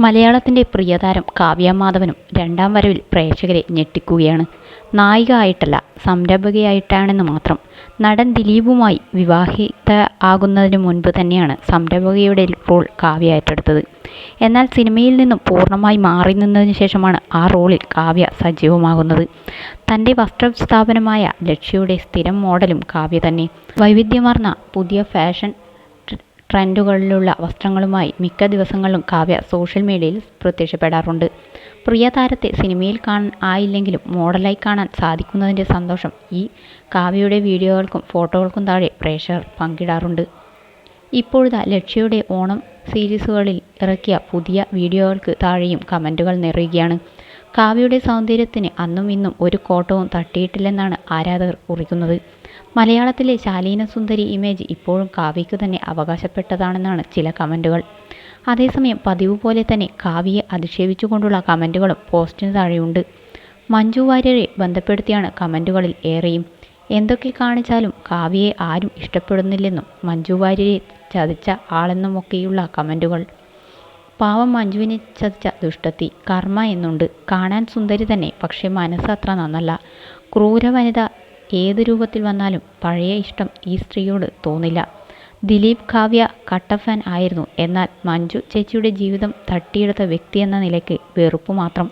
മലയാളത്തിൻ്റെ പ്രിയതാരം കാവ്യ മാധവനും രണ്ടാം വരവിൽ പ്രേക്ഷകരെ ഞെട്ടിക്കുകയാണ്. നായിക ആയിട്ടല്ല, സംരംഭകയായിട്ടാണെന്ന് മാത്രം. നടൻ ദിലീപുമായി വിവാഹിത ആകുന്നതിന് മുൻപ് തന്നെയാണ് സംരംഭകയുടെ റോൾ കാവ്യ ഏറ്റെടുത്തത്. എന്നാൽ സിനിമയിൽ നിന്നും പൂർണ്ണമായി മാറി നിന്നതിന് ശേഷമാണ് ആ റോളിൽ കാവ്യ സജീവമാകുന്നത്. തൻ്റെ വസ്ത്രസ്ഥാപനമായ ലക്ഷ്യയുടെ സ്ഥിരം മോഡലും കാവ്യ തന്നെ. വൈവിധ്യമാർന്ന പുതിയ ഫാഷൻ ട്രെൻഡുകളിലുള്ള വസ്ത്രങ്ങളുമായി മിക്ക ദിവസങ്ങളിലും കാവ്യ സോഷ്യൽ മീഡിയയിൽ പ്രത്യക്ഷപ്പെടാറുണ്ട്. പ്രിയ താരത്തെ സിനിമയിൽ ആയില്ലെങ്കിലും മോഡലായി കാണാൻ സാധിക്കുന്നതിൻ്റെ സന്തോഷം ഈ കാവ്യയുടെ വീഡിയോകൾക്കും ഫോട്ടോകൾക്കും താഴെ പ്രേക്ഷകർ പങ്കിടാറുണ്ട്. ഇപ്പോഴത്തെ ലക്ഷ്യയുടെ ഓണം സീരീസുകളിൽ ഇറക്കിയ പുതിയ വീഡിയോകൾക്ക് താഴെയും കമൻറ്റുകൾ നിറയുകയാണ്. കാവ്യയുടെ സൗന്ദര്യത്തിന് അന്നും ഇന്നും ഒരു കോട്ടവും തട്ടിയിട്ടില്ലെന്നാണ് ആരാധകർ കുറിക്കുന്നത്. മലയാളത്തിലെ ശാലീന സുന്ദരി ഇമേജ് ഇപ്പോഴും കാവ്യയ്ക്ക് തന്നെ അവകാശപ്പെട്ടതാണെന്നാണ് ചില കമൻറ്റുകൾ. അതേസമയം പതിവ് പോലെ തന്നെ കാവ്യയെ അധിക്ഷേപിച്ചുകൊണ്ടുള്ള കമൻറ്റുകളും പോസ്റ്റിന് താഴെയുണ്ട്. മഞ്ജു വാര്യരെ ബന്ധപ്പെടുത്തിയാണ് കമൻറ്റുകളിൽ ഏറെയും. എന്തൊക്കെ കാണിച്ചാലും കാവ്യയെ ആരും ഇഷ്ടപ്പെടുന്നില്ലെന്നും മഞ്ജു വാര്യരെ ചതിച്ച ആളെന്നുമൊക്കെയുള്ള കമൻറ്റുകൾ. പാവം മഞ്ജുവിനെ ചതിച്ച ദുഷ്ടത്തി, കർമ്മ എന്നുണ്ട്. കാണാൻ സുന്ദരി തന്നെ, പക്ഷേ മനസ്സ് അത്ര നന്നല്ല. ക്രൂര വനിത ഏത് രൂപത്തിൽ വന്നാലും പഴയ ഇഷ്ടം ഈ സ്ത്രീയോട് തോന്നില്ല. ദിലീപ് കാവ്യ കട്ട ഫാൻ ആയിരുന്നു. എന്നാൽ മഞ്ജു ചേച്ചിയുടെ ജീവിതം തട്ടിയെടുത്ത വ്യക്തിയെന്ന നിലയ്ക്ക് വെറുപ്പ് മാത്രം.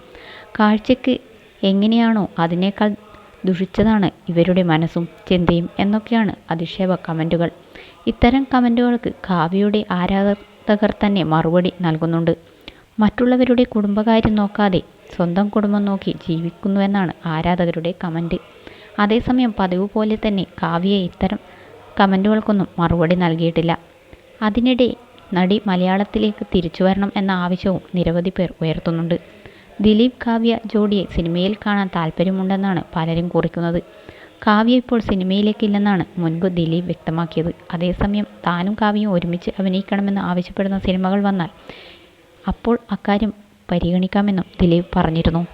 കാഴ്ചയ്ക്ക് എങ്ങനെയാണോ അതിനേക്കാൾ ദുഷിച്ചതാണ് ഇവരുടെ മനസ്സും ചിന്തയും എന്നൊക്കെയാണ് അധിക്ഷേപ കമൻറ്റുകൾ. ഇത്തരം കമൻറ്റുകൾക്ക് കാവ്യയുടെ ആരാധകർ തന്നെ മറുപടി നൽകുന്നുണ്ട്. മറ്റുള്ളവരുടെ കുടുംബകാര്യം നോക്കാതെ സ്വന്തം കുടുംബം നോക്കി ജീവിക്കുന്നുവെന്നാണ് ആരാധകരുടെ കമൻറ്റ്. അതേസമയം പതിവ് പോലെ തന്നെ കാവ്യ ഇത്തരം കമൻറ്റുകൾക്കൊന്നും മറുപടി നൽകിയിട്ടില്ല. അതിനിടെ നടി മലയാളത്തിലേക്ക് തിരിച്ചു വരണം എന്ന ആവശ്യവും നിരവധി പേർ ഉയർത്തുന്നുണ്ട്. ദിലീപ് കാവ്യ ജോഡിയെ സിനിമയിൽ കാണാൻ താല്പര്യമുണ്ടെന്നാണ് പലരും കുറിക്കുന്നത്. കാവ്യ ഇപ്പോൾ സിനിമയിലേക്കില്ലെന്നാണ് മുൻപ് ദിലീപ് വ്യക്തമാക്കിയത്. അതേസമയം താനും കാവ്യയും ഒരുമിച്ച് അഭിനയിക്കണമെന്ന് ആവശ്യപ്പെടുന്ന സിനിമകൾ വന്നാൽ അപ്പോൾ അക്കാര്യം പരിഗണിക്കാമെന്നും ദിലീപ് പറഞ്ഞിരുന്നു.